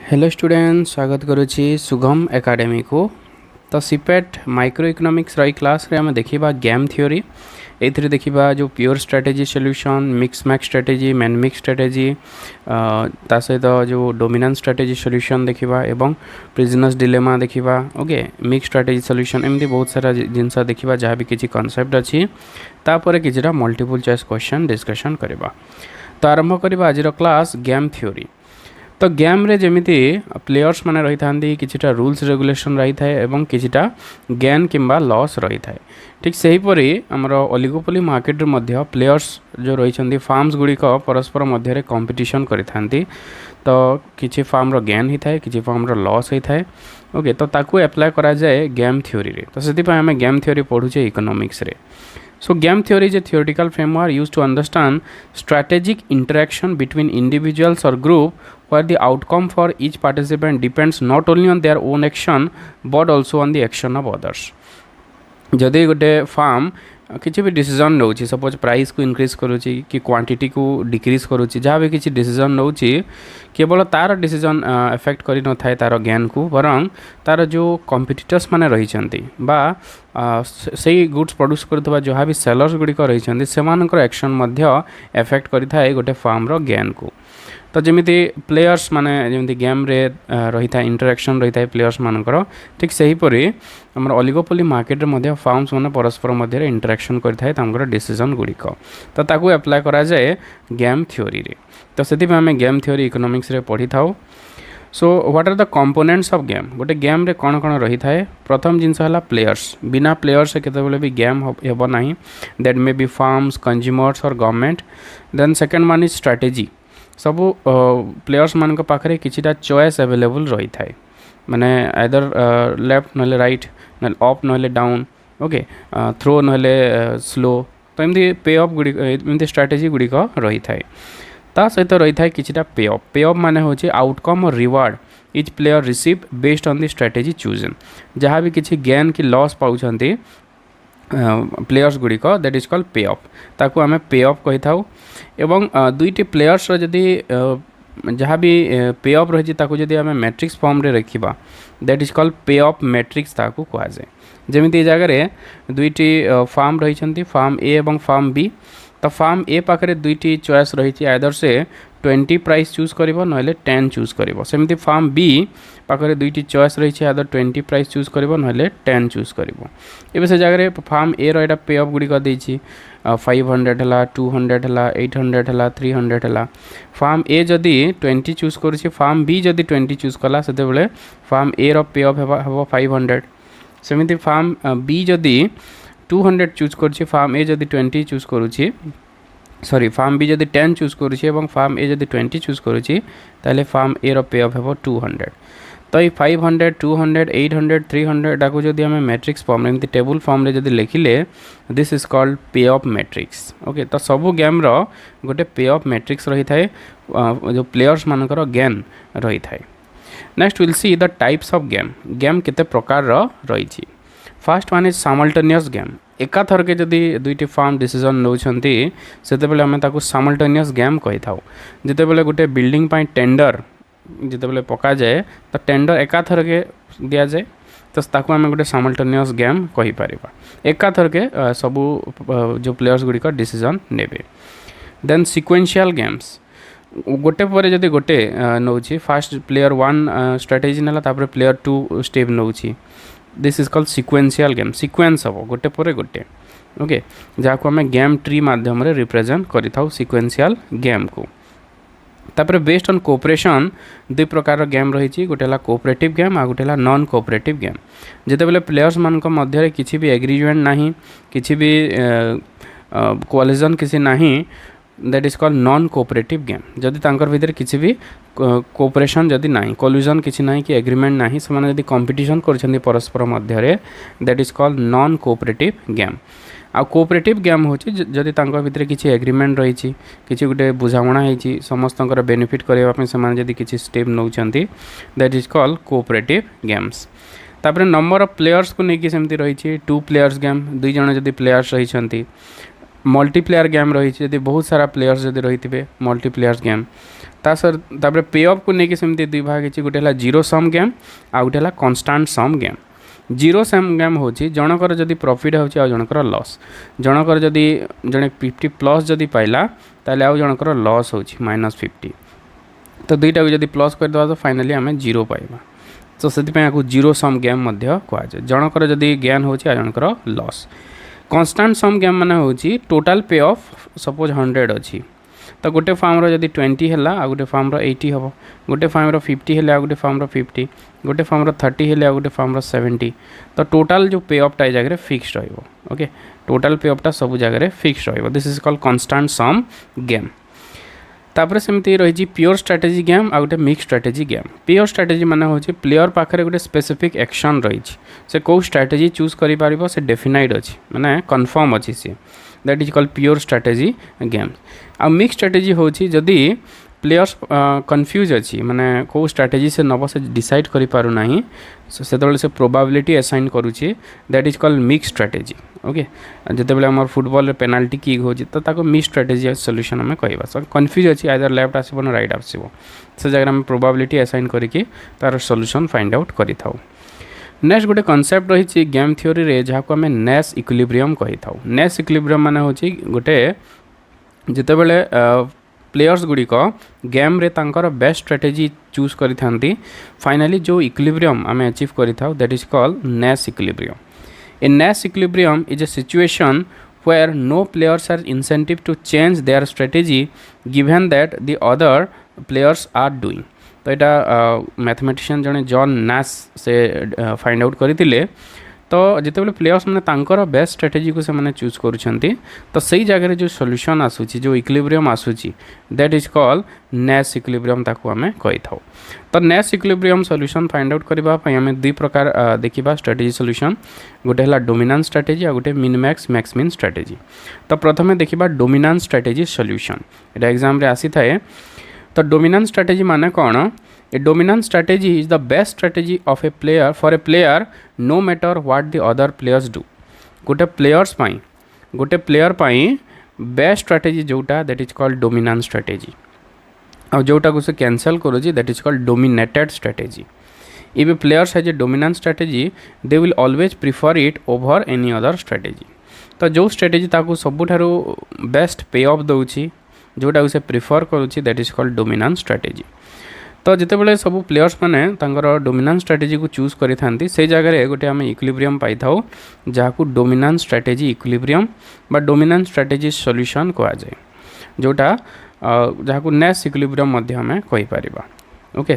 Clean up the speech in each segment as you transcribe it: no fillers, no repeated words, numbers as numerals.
Hello student स्वागत करुच्ची सुगम academy को। तो सीपेट माइक्रो इकोनॉमिक्स रही क्लास रे आम देखा गेम थ्योरी ए देखा जो pure strategy solution mix max strategy man mix strategy ता सहित जो डोमिनेंस स्ट्रेटेजी सॉल्यूशन देखा एवं प्रिजनर्स डिलेमा देखा ओके मिक्स स्ट्रेटेजी सॉल्यूशन एमती बहुत सारा जिनस देखा जहाँ भी किसी कॉन्सेप्ट अच्छी तापर किसी मल्टीपल चॉइस क्वेश्चन डिस्कशन करवा। तो आरंभ करवा आज क्लास गेम थ्योरी। तो गेम रे जेमिति प्लेयर्स माने रही थांती किछिटा रूल्स रेगुलेशन रही थाए एवं किछिटा गेन किंबा लॉस रही थाए। ठीक सेहीपरि आमर ओलिगोपोली मार्केट मध्य प्लेयर्स जो रही फार्म्स गुड़िक परस्पर मध्य कंपटीशन करि थांती। तो किछि फार्म रो गेन ही थाए किछि फार्म रो लॉस ही थाए ओके। तो ताकू अप्लाई करा जाए गेम थ्योरी रे। तो सेति आम गेम थ्योरी पढ़ुचे इकोनॉमिक्स रे। So game theory is a theoretical framework used to understand strategic interaction between individuals or group where the outcome for each participant depends not only on their own action but also on the action of others. जदि गोटे farm किसी भी decision नौ suppose price को increase करुच्ची कि quantity को decrease करुच्ची जहाँ भी किसी डिसीजन नौ केवल तार डिसीजन एफेक्ट करि न थाए तार गेन को बरং तार जो कॉम्पिटिटर्स माने रही बा से गुड्स प्रोड्यूस करथबा जहाँ भी सेलर्स गुड़िक रही सेमानकर एक्शन मध्य एफेक्ट करि थाए गोटे फार्म रो गेन को। तो जमीती प्लेयर्स माने जमी गेम रे रही था इंटरेक्शन रही था प्लेयर्स मानकर ठीक सेहीपरि आमर ओलिगोपोली मार्केट रे फार्म्स माने परस्पर मध्य इंटरेक्शन करथाय तांकर डिसीजन गुड़िक। तो ताकू अप्लाई करा जाए गेम थ्योरी रे। तो सेति आम गेम थ्योरी इकोनॉमिक्स रे पढ़ी थाउ। So what are the components of game. गोटे गेम रे कौन कौन रही थाए प्रथम जिनस है प्लेयर्स बिना प्लेयर्स केतबेले भी गेम हेबो नाही that may be firms consumers और government. Then second one is strategy सबू प्लेयर्स मान पाखे किछिटा चॉइस अवेलेबल रही थाए माने आइदर लेफ्ट ना राइट ना अप ना डाउन ओके थ्रो ना स्लो। तो एमती पे अफ गुड़ी एमती स्ट्रेटेजी गुड़िक रही थाए। ता सहित रही थाए किछिटा पे अफ माने होचे आउटकम और reward each player receive based on the strategy chosen जहाँ भी किसी गेन की लॉस पाउछंती प्लेयर्स गुड़िक that is called pay off ताकू आम पे अफ कही था। एवं दुईटी प्लेयर्स जदि जहाँ भी पे अफ रही जदि आम मैट्रिक्स फॉर्म रे रखा that is called pay of matrix ताकू कह जाए। जमीती जगह दुईटी फार्म रही फार्म ए एवं फार्म बी। तो फार्म ए पाखे दुईटी चॉइस रही आइदर से 20 प्राइस चूज कर ना 10 चूज कर सेमती फार्म बी पाखे दुईटी चॉइस रही आइदर 20 प्राइस चूज कर ना 10 चूज कर। से जगह फार्म ए रा पे अफ गुड़िक देती 500 है 200 है 800 है 300 है। फार्म ए जदि 20 चूज करुच्ची फार्म बी जदि 20 चूज कला से फार्म ए रो पे अफ हम 500। सेमती फार्म बी जदि 200 चूज करुच्ची फार्म ए जदि 20 चूज करुच्ची सॉरी फार्म बी जदि 10 चूज करुच्ची एवं फार्म ए जदि 20 चूज करुच्ची ताले फार्म ए रो पे अफ हम 200। तो ये 500 200 800 300 टाको जदि आम मैट्रिक्स फॉर्म एमती टेबुल फॉर्म रे जदि लिखिले this is called pay of matrix okay. तो सबू गेम रो गोटे पे अफ मैट्रिक्स रही थाए जो प्लेयर्स मानकर गेन रही थाए। Next will see the types of game game केते प्रकार रही। फर्स्ट वन इज सामल्टेनियस गेम एका थरके जदि दुईटी फार्म डिसीजन नौछंती सेतेबेले आमे ताकू सामल्टेनियस गेम कही थाउ। जेतेबेले गोटे बिल्डिंग पाई टेंडर जितेबाला पका जाए तो टेंडर एका थरके दिया जाए तो ताकू आम गोटे सामल्टेनियस गेम कहीपर एका थरके सबू जो प्लेयर्स गुड़िक डिसीजन नेबे। देन सिक्वेंशियल गेम्स गोटे पर जदि गोटे नौ फास्ट प्लेयर 1 स्ट्रेटेजी नेला तापर player 2 step now this is called sequential game sequence हम गोटे पर गोटे ओके जहाँ को आम गेम ट्री माध्यम रिप्रेजेंट करिथाउ सिक्वेंशियल गेम को। तापर बेस्ड ऑन कोऑपरेशन दुई प्रकार गेम रही गोटे कोऑपरेटिव गेम आ गोटे नॉन कोऑपरेटिव गेम। जितेबाला प्लेयर्स मान मध्य किसी भी एग्रीमेंट नहीं किसी भी कोलिजन किसी नहीं that is called non cooperative game. जदि तांकर भीतर किसी भी कोऑपरेशन जदि नहीं कोलिजन किसी नहीं कि एग्रीमेंट नहीं से जदि कंपटीशन करछन्ती परस्पर मध्य that is called non cooperative game. आ कोऑपरेटिव गेम होची जदि तांकर भीतर किसी एग्रीमेंट रही किसी गोटे बुझामणा होती समस्तंकर बेनिफिट करने से जदि किसी स्टेप नौचंती that is called cooperative games. तापर नंबर ऑफ प्लेयर्स को लेकिन सेमती रही 2 प्लेयर्स गेम दुई जन जदि प्लेयर्स रही मल्टीप्लेयर गेम रही जदि बहुत सारा प्लेयर्स जदि रही थे मल्टीप्लेयर्स गेम तापर पे ऑफ को लेकिन सेमती दुई भाग होती गोटे है जीरो सम गेम आ गोटे है constant sum game zero sum game हूँ जनकर जदि प्रॉफिट हो जनकर लॉस जनकर जदि जड़े 50 प्लस जदि पाइला ताले आउ जनकर लॉस हो -50 तो दुईटा को जदि प्लस करदे तो फाइनाली आम जीरो पाइबा तो से जीरो सम गेम कहुए जनकर जदि गेन हो जनकर लॉस कन्स्टांट सम गेम माने होची टोटल पे ऑफ सपोज 100 अच्छी तो गोटे फार्म रो जदि 20 है आ गोटे फार्म रो 80 हम गोटे फार्म रो 50 है आ गोटे फार्म रो 50 गोटे फार्म रो 30 है आ गोटे फार्म रो 70 तो टोटल जो पे ऑफ टा जगह फिक्स रहिबो ओके टोटल पे ऑफ टा सब जगह फिक्स रहिबो this is called constant sum game तापर सेमती रही प्योर स्ट्रैटेजी गेम आ गोटे mix strategy game pure strategy माने होची प्लेयर पाखरे गोटे स्पेसिफिक एक्शन रही से कौ स्ट्रैटेजी चूज करि पारिबो से डेफिनाइड अछि माने कन्फर्म अछि से that is called pure strategy game आ मिक्स स्ट्रैटेजी होची जदि प्लेयर्स कन्फ्यूज अच्छी माने कौ स्ट्रैटेजी से नब से डिसाइड करि पारु नाही से से प्रोबेबिलिटी असाइन करूची that is called mix strategy okay जिते बेले हमर फुटबॉल पेनाल्टी किक होची तो ताको मिक्स स्ट्रैटेजी सॉल्यूशन हमें कहबा सो कन्फ्यूज अच्छी आइदर लेफ्ट आसीबो ना राइट आसीबो से जगह हम प्रोबेबिलिटी असाइन करिकि तार सॉल्यूशन फाइंड आउट करि थाउ नेक्स्ट गोटे कॉन्सेप्ट रही गेम थ्योरी रे जहाँ को हमें नेस इक्विलिब्रियम कहि थाउ नेस इक्विलिब्रियम माने होची गोटे जिते बेले प्लेयर्स गुड़िक गेम रे तांकर बेस्ट स्ट्रैटेजी चूज करि थांती फाइनली जो इक्विलिब्रियम आम अचीव करि थाउ that is called Nash equilibrium a Nash equilibrium is a situation where no players are incentive to change their strategy given that the other players are doing तो यहाँ mathematician जने John नास से find out करते तो जिते बड़े players मैंने तांकर बेस्ट स्ट्रेटेजी को से मैंने चूज करुँच तो सही जगह जो सॉल्यूशन आसूची जो इक्विलिब्रियम आसूची that is called Nash equilibrium ताको आमे कहि थाउ तो Nash equilibrium solution find out करबा पई आमे दुई प्रकार देखिबा स्ट्रेटेजी सॉल्यूशन गोटे हला डोमिनेंट स्ट्रेटेजी आ गोटे min max max min strategy तो प्रथमे देखिबा डोमिनेंट स्ट्रेटेजी सॉल्यूशन एटा एग्जाम रे आसी थाए तो डोमिनेंट स्ट्रेटेजी माने कोन A dominant strategy is the best strategy of a player for a player no matter what the other players do. गोटे player पाई best strategy जोटा that is called dominant strategy और जोटा को से कैंसल करो that is called dominated strategy if A players has a dominant strategy they will always prefer it over any other strategy तो जो strategy ताको सबुठारु best पे ऑफ दउची जोटा को से प्रिफर करूची that is called dominant strategy तो जिते बड़े सब प्लेयर्स मैंने डोमिनेंट स्ट्रेटेजी को चूज करि थांती से जगह गोटे आम इक्विलिब्रियम पाई थाउ जहाँ डोमिनेंट स्ट्रेटेजी इक्विलिब्रियम बा डोमिनेंट स्ट्रेटेजी सॉल्यूशन कहा जाए जोटा जहाँ नेस इक्विलिब्रियम आम कहि परिबा okay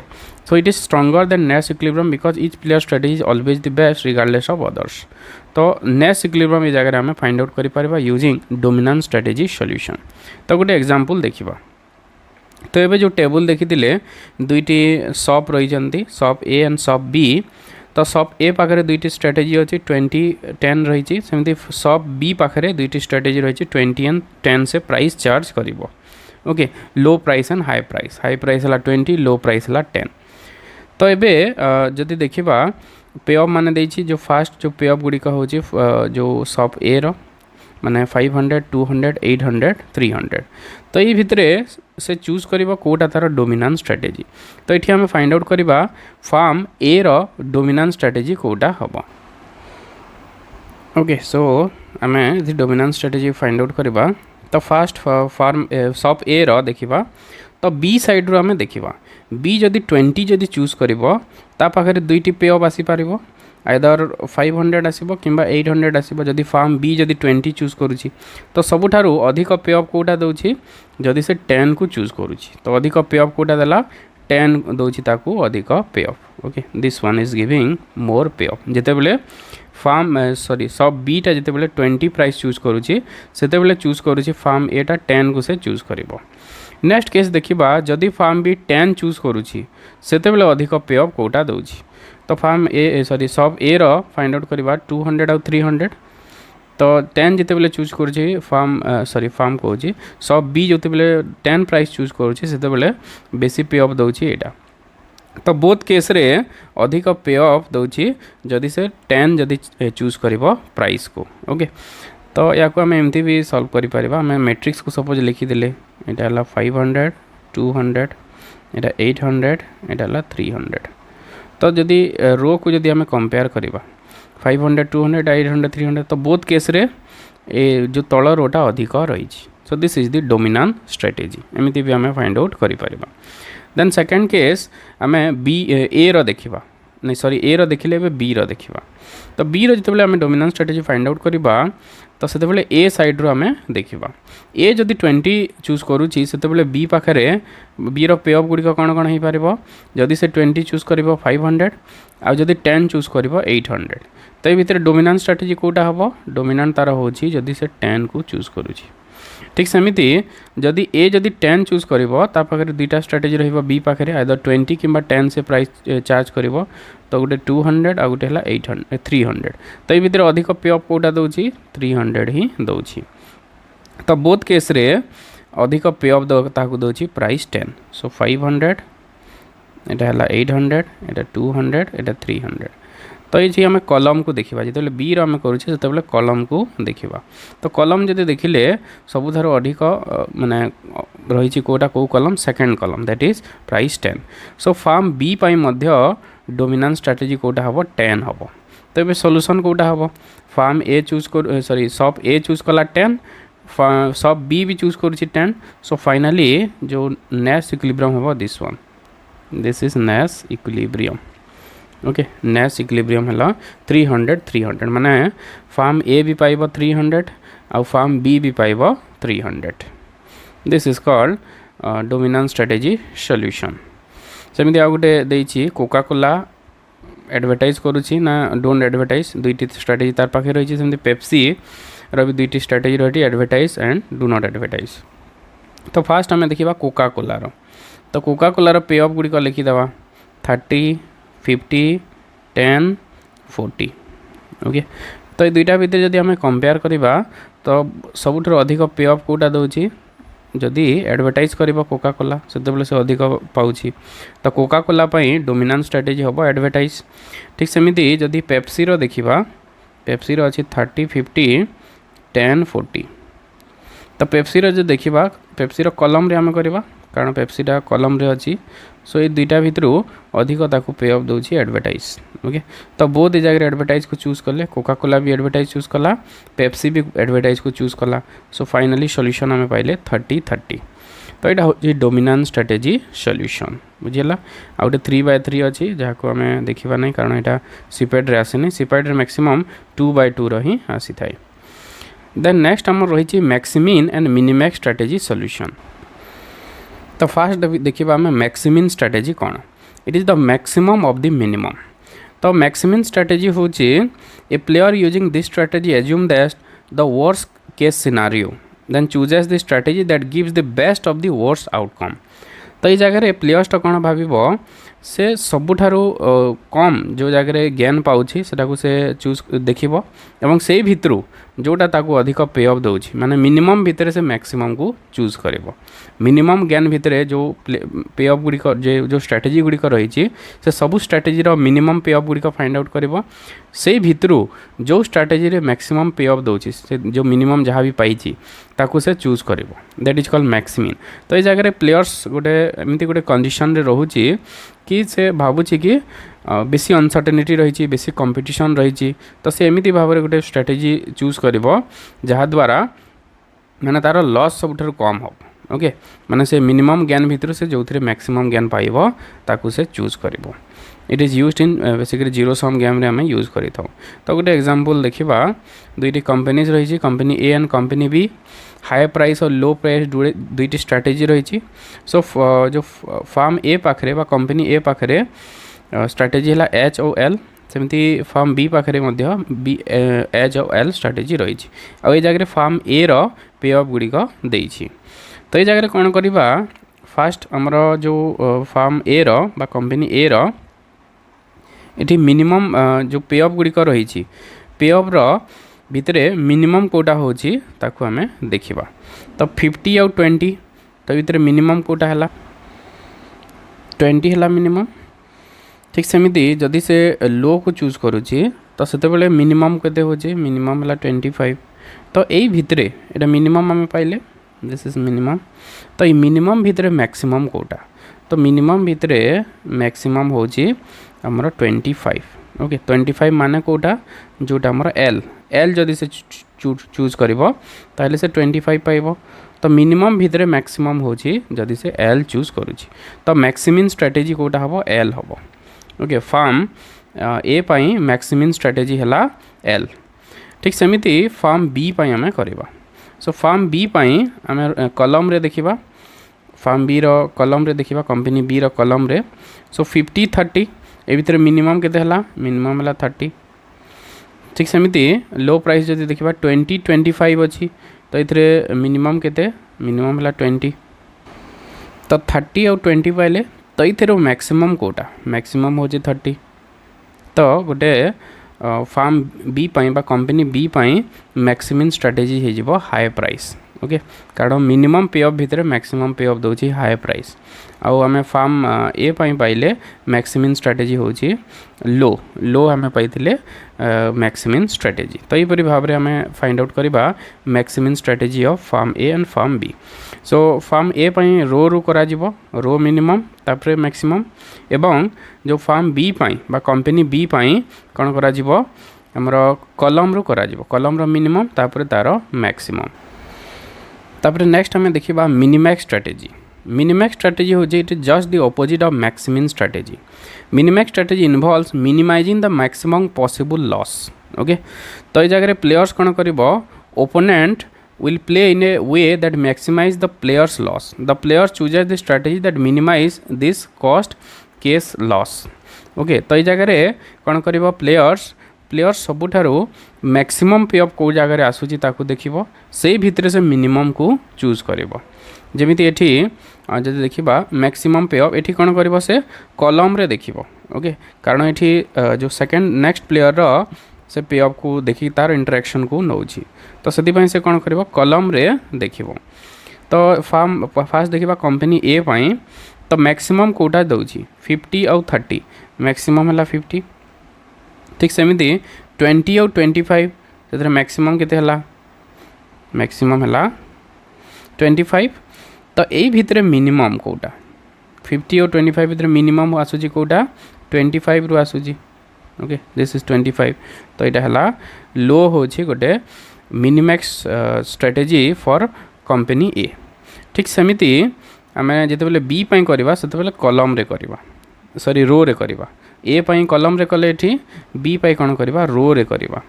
so it is stronger than Nash equilibrium because each player strategy is always the best regardless of others तो नेस इक्विलिब्रियम ये जगह आम फाइंड आउट करि परिबा यूजिंग डोमिनेंट स्ट्रेटेजी सॉल्यूशन तो गोटे एग्जांपल देखिबा तो ये जो टेबल देखी दुईटी शॉप रही shop A and shop B तो शॉप ए पाखे दुईटी स्ट्रेटेजी अच्छी 20-10 रही सेमती शॉप बी पाखे दुईटी स्ट्रेटेजी रही 20 एंड 10 से प्राइस चार्ज कर okay low price and high price है 20 लो प्राइस है 10 तो ये जदि देखा पे ऑफ माने जो फास्ट जो पे ऑफ गुड़िक हूँ जो शॉप ए रो माने 500 200 800 300 तो ये भितर से चूज करिबा कोटा तार डोमिनेंट स्ट्रेटेजी तो ये आम फाइंड आउट करिबा फार्म ए रो डोमिनेंट स्ट्रेटेजी कोटा हबो ओके सो आम डोमिनेंट स्ट्रेटेजी फाइंड आउट करिबा तो फास्ट फार्म शॉप ए रो देखिबा तो बी साइड रो आम देखिबा बी जदि 20 जदि चूज करिबो ता पाखरे दुईटी पे ऑफ आसी पारिबो आइदर 500 आसीबो किंबा 800 आसीबो जदि फार्म बी जदि 20 चूज करूची तो सबुठारु अधिक पे ऑफ कोटा दउची जदि से 10 को चूज करूची तो अधिक पे ऑफ कोटा देला 10 दउची ताकू अधिक पे of okay this one is giving more पे ऑफ जेते बेले फार्म सॉरी सब बी टा जेते बेले 20 प्राइस चूज करूची सेते बेले चूज करूची फार्म ए टा 10 को से चूज करिवो नेक्स्ट केस देखिबा जदि फार्म बी 10 चूज करूची सेते बेले अधिक पे ऑफ कोटा दउची तो फार्म ए सॉरी सब ए रो फाइंड आउट करवा 200 और 300 तो 10 जिते बेले चूज करुँची फार्म सॉरी फार्म कहूँ सब बी जो बेले 10 प्राइस चूज करुँची से बेले बेसी पे ऑफ दउची एटा तो बोथ केस रे अधिक पे ऑफ दउची जदि से 10 जदि चूज करिवो प्राइस को ओके तो या आम एमती भी सल्व कर आम मैट्रिक्स को सपोज लिखिदे यहाँ 500 200 यहाँ 800 यहाँ 300 तो जदि रो को जदि आम कंपेयर करवा 500 200 800 300 तो बोथ केस रे ए जो तल रोटा अधिक रही। सो this is the dominant strategy एमती भी आम फाइंड आउट कर। देन सेकेंड केस आम बी ए रो देखा नहीं सॉरी ए रो देखिले बी रो देखा तो बी रो जिते आम डोमिनेंट स्ट्रेटेजी फाइंड आउट करवा तो से ए साइड रो आम देखा ए जदि 20 चूज करुच्ची से बी पाखे बी रो पे अफ गुड़िक कौन कौन हो पार जदि से 20 चूज कर 500 आउ जदि 10 चूज कर 800 तो ये भितर डोमिनेंट स्ट्रेटेजी कोटा हम डोमिनेंट तार हो जदि से 10 को चूज करुच्ची ठीक सेमती जदि ए जदि 10 चूज कर दुईटा स्ट्रेटेजी रही पाखे आइदर 20 कि 10 से प्राइस चार्ज कर तो गोटे 200 आ गोटे 800 300 तो ये भितर अधिक पे अफ कोटा दौर 300 ही दौर तो बोथ केस रे अधिक पे अफ दौर प्राइस 10 सो 500 यहाँ 800 यहाँ 200 यहाँ 300 तो ये आम कलम को देखा जो बी आम करुचे कलम को देखा तो कलम जब देखिले सबुठार अधिक माने रही कोटा कौ column second column that is price 10 so firm B पाई डोमिनेंट स्ट्रेटेजी कोटा हम 10 हम तो ये सॉल्यूशन कोटा हम फार्म ए चूज कर सॉरी सब ए चूज कला 10 सब बी भी चूज कर 10 सो फाइनली जो नेस इक्विलिब्रियम हम this one this is Nash equilibrium okay Nash equilibrium है 300 300 माने फार्म ए भी पाइब 300 आउ फार्म बी भी पाइब 300 this is called dominant strategy solution सेमती आ गोटे देछि कोका कोला एडवर्टाइज करुच्ची ना डोंट एडवर्टाइज दुईटी स्ट्रेटेजी तार पाखे रही सेमती पेप्सी रो भी दुईटी स्ट्रेटेजी रही advertise and do not advertise तो फास्ट आम देखा कोका कोलार तो कोका कोलार पे अफ गुड़िक लिखिदेवा 30 50 10 40 ओके तो ये दुईटा भितर जदि आम कंपेयर करवा तो सबुठ अधिक पे अफ कोटा दौर जदि एडवर्टाइज कर कोका कोला से अधिक पाँच तो कोका कोला डोमिनेंट स्ट्रेटेजी हम एडवर्टाइज ठीक सेमती जदि पेप्सी रो देखा पेप्सी रो अच्छी 30 50 10 40 तो पेप्सी रो जो देखा पेप्सी रो कलम रे आम करवा कारण पेप्सीटा कलम रे अच्छी सो ये दुईटा भितर अधिक ताकू पे अफ दौर एडवर्टाइज ओके तो बहुत जगह एडवर्टाइज को चूज कले कोका कोला भी एडवर्टाइज चूज कला पेप्सी भी एडवर्टाइज को चूज कला सो फाइनली सॉल्यूशन आम पाइले 30 30 तो यहाँ हूँ डोमिनेंट स्ट्रेटेजी सॉल्यूशन बुझीगला आ गए 3/3 अच्छी जहाँ को आम देखा नहीं कारण यहाँ सीपेड रे आसेनी सीपेड रे मैक्सिमम 2/2 रही आसी थाए देन नेक्स्ट आम रही maximin and minimax strategy solution तो फास्ट देखा आम मैक्सिमिन स्ट्रेटेजी कौन it is the maximum of the minimum तो मैक्सिमिन स्ट्रेटेजी हूँ a player using this strategy assume that the worst case scenario then chooses the strategy that gives the best of the worst outcome तो ये जगह प्लेयर्सटा कौन भाव से सबुठारु कम जो जगह गेन पाउछि सेटाकू से चूज देखिबो एवं से भितरु जोटा ताकू अधिक पे अफ दौर माने मिनिमम भितर से मैक्सिमम को चूज करिवो मिनिमम गेन भितर जो पे अफ गुड़िक जो स्ट्रेटेजी गुड़िक रही से सबू स्ट्रेटेजी रो मिनिमम पे अफ गुड़िक फाइंड आउट करिवो से भितरु जो स्ट्रेटेजी रे मैक्सिमम पे अफ दौर से जो मिनिमम जहाँ भी पाई ताकू से चूज करिवो दैट इज कॉल्ड मैक्सिमिन तो ये जगह प्लेयर्स गोटे एमती गोटे कंडीशन रे रहूची कि से भावुची कि बेसी अनसर्टेनिटी रही बेसी कंपटीशन रही तो से एमती भाव में गोटे स्ट्रेटेजी चूज करिवो जहाँ द्वारा माने तार लॉस सबुठार कम हो ओके माने से मिनिमम गेन भितर से जो मैक्सिमम गेन पाइबो ताकू से चूज करिवो it is used in basically zero sum game रे हमें यूज करि थाउ तो गोटे एग्जांपल देखिबा दुईटी कंपनीज रही company A and company B high price और लो प्राइस दुईटी स्ट्रेटेजी रही सो जो फार्म ए पाखरे बा कंपनी ए पाखरे स्ट्रेटेजी है एच ओ एल सेमती फार्म बी पाखरे मध्य B H O L strategy रही आ जगह फार्म ए रो पे अफ गुड़िक देइछि तो ये जगह कौन करवा फास्ट आमर जो फार्म ए रो बा कंपनी ए रो ये मिनिमम जो पे अफ गुड़िक रही पे अफ रो भितरे मिनिमम कोटा होची ताकू आमे देखिबा तो 50 आउ 20 तो भितरे मिनिमम कोटा है 20 है मिनिमम ठीक सेमिति जदि से लो को चूज करुची तो सेते बेले मिनिमम केते होची मिनिमम है 25 तो यही भितर एटा मिनिमम आम पाइले दिस इज मिनिमम। तो ये मिनिमम भितर मैक्सिमम कोटा तो मिनिमम भितर मैक्सिमम होची हमर 25 ओके 25 माने कोटा जोटा हमर एल जदि से चूज करिवो ताले से 25 पाइबो। तो मिनिमम भितर मैक्सिमम होची जदि से एल चूज करूची तो मैक्सिमिन स्ट्रेटेजी कोटा हबो एल हबो okay. Farm A pi maximin strategy हला एल। ठीक सेमिति फार्म बी पाई हमें करबा। सो फार्म बी पाई हमें कॉलम रे देखिबा फार्म बी रो कॉलम रे देखिबा कंपनी बी रो कॉलम रे। सो 50 30 ए भितर मिनिमम केते हला मिनिमम हला 30। ठीक सेमिति लो प्राइस जदि देखिबा 20 25 अछि तो इथरे मिनिमम केते मिनिमम हला 20। तो 30 और 20 पाइले तो इथरे मैक्सिमम कोटा मैक्सिमम हो 30। तो गोटे फार्म बी पाई बा कंपनी बी पाई मैक्सिमम स्ट्रेटेजी हे जिवो हाई प्राइस ओके कारण मिनिमम पे ऑफ भितर मैक्सिमम पे ऑफ दोची हाई प्राइस। आउ आमे फार्म ए पाई पाइले मैक्सिमम स्ट्रेटेजी होची लो आमे पाइथिले मैक्सिमम स्ट्रेटेजी। तो ये परि भाबरे आमे फाइंड आउट करिबा maximum strategy of firm A and firm B. So firm A पाई रो रू करा जिवो रो मिनिमम तापरे मैक्सिमम एवं जो फार्म बी पाई बा कंपनी बी पाई कोन करा जिवो हमरो कॉलम रो करा जिवो कॉलम रो मिनिमम तापरे तारो मैक्सिमम। तापरे नेक्स्ट हमें देखिबा मिनिमैक्स स्ट्रेटेजी। मिनिमैक्स स्ट्रेटेजी हो it is just the opposite of maximum strategy. Minimax strategy involves minimizing the maximum possible loss okay. तो ये जगह प्लेयर्स कौन करिवो opponent will play in a way that maximize the player's loss. The player chooses the strategy that minimize this cost case loss. Okay, तो ये जगह कौन करिवो players सबुठारू maximum पे ऑफ को जगह आसूची ताकू देखिबो से भितर से मिनिमम को चूज करिवो। जेमिति एठी जदि देखिबा मैक्सिमम पे ऑफ एठी कौन करिवो से कॉलम रे देखिबो ओके कारण एठी जो सेकंड नेक्स्ट प्लेयर रो से पे ऑफ को देखि तार इंटरेक्शन को नौची तो से से कौन करिवो कॉलम रे देखिबो। तो फार्म फास्ट देखिबा कंपनी ए पाई तो मैक्सिमम कोटा दउची 50 और 30 मैक्सिमम हला 50। ठीक सेमिति 20 और 25 से मैक्सिमम केते हला मैक्सिमम हला 25। तो यही भितर मिनिमम कोटा 50 और 25 भितर मिनिमम आसूची कोटा 25 रु आसूची ओके दिस इज 25। तो यहाँ हला लो होची गोटे मिनिमैक्स स्ट्रेटेजी फॉर कंपनी ए। ठीक सेमिति आमे जेते बेले बी पाई करबा सेते बेले कॉलम रे करबा सॉरी रो रे करबा ए पाई कॉलम रे कले एठी बी पाई कोन करबा रो रे करबा।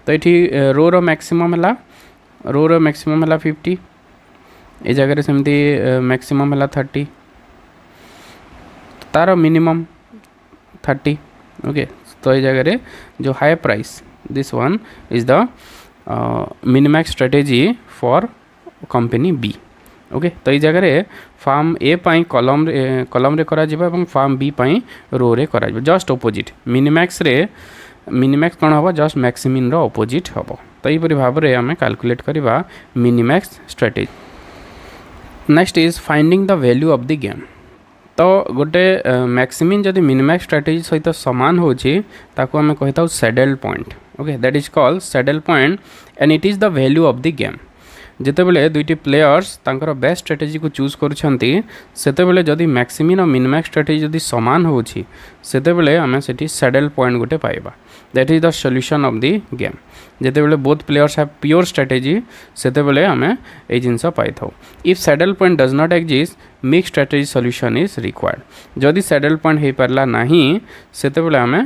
तो एठी रो रो मैक्सिमम हला 50 ए जगह रे सेमिति मैक्सिमम हला 30 तार मिनिमम 30 ओके। तो ये जगह रे जो high price this one is the minimax strategy for company B okay. तो ये जगह रे फार्म ए पाई कॉलम रे करा जिबा एवं फार्म बी पाई रो रे करा जिबा जस्ट ऑपोजिट मिनिमैक्स कौन हम जस्ट मैक्सिमिन रो ऑपोजिट हम। तो यहपरि भाव में आम कैलकुलेट करवा minimax strategy. Next is finding the value of the game. तो गोटे मैक्सिमिन जदि मिनिमैक्स स्ट्रेटेजी सहित सामान होची ताको आम कहिता saddle point okay that is called saddle point and it is the value of the game. जितेबले दुईटी प्लेयर्स तांकर बेस्ट स्ट्रेटेजी को चूज करुछंती सेतेबले जदि मैक्सिमिन और मिनिमैक्स स्ट्रेटेजी जदि समान होची सेतेबले आमे सेठी सैडल पॉइंट गोटे पाइबा that is the solution of the game. जितेबले both players have pure strategy सेतेबले आमे ए जिंस पाई थाउ। If saddle point does not exist mix strategy solution is required. जदि सैडल पॉइंट हो पारला नहीं सेतेबले आमे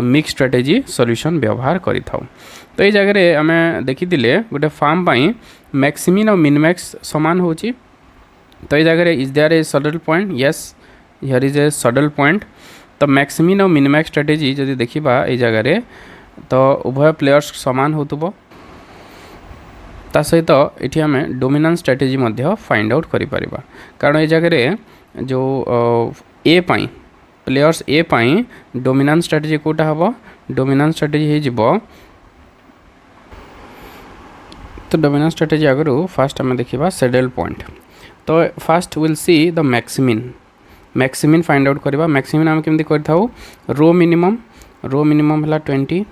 मिक्स स्ट्रेटेजी सॉल्यूशन व्यवहार करि थाउ। तो ये जगह आम देखी गोटे फार्म पाई मैक्सिमिन और मिनिमैक्स समान होची। तो ये जगह is there a saddle point yes here is a saddle point. तो मैक्सिमिन और मिनिमैक्स स्ट्रेटेजी जदि देखिबा ए जगह तो उभय प्लेयर्स समान होतुबो ता सहित एठी आम डोमिनेंस स्ट्रेटेजी मध्य फाइंड आउट करि परिबा कारण ए जगह जो ए पाई प्लेयर्स ए पाई डोमिनेंस स्ट्रेटेजी कोटा हबो डोमिनेंस स्ट्रेटेजी हे जिवो। तो डोमिनेंस स्ट्रेटेजी आगु फास्ट आम देखा सैडल पॉइंट। तो fast will see the maximin find out करवा। मैक्सिमिन आम केमती करथाउ रो मिनिमम हला 20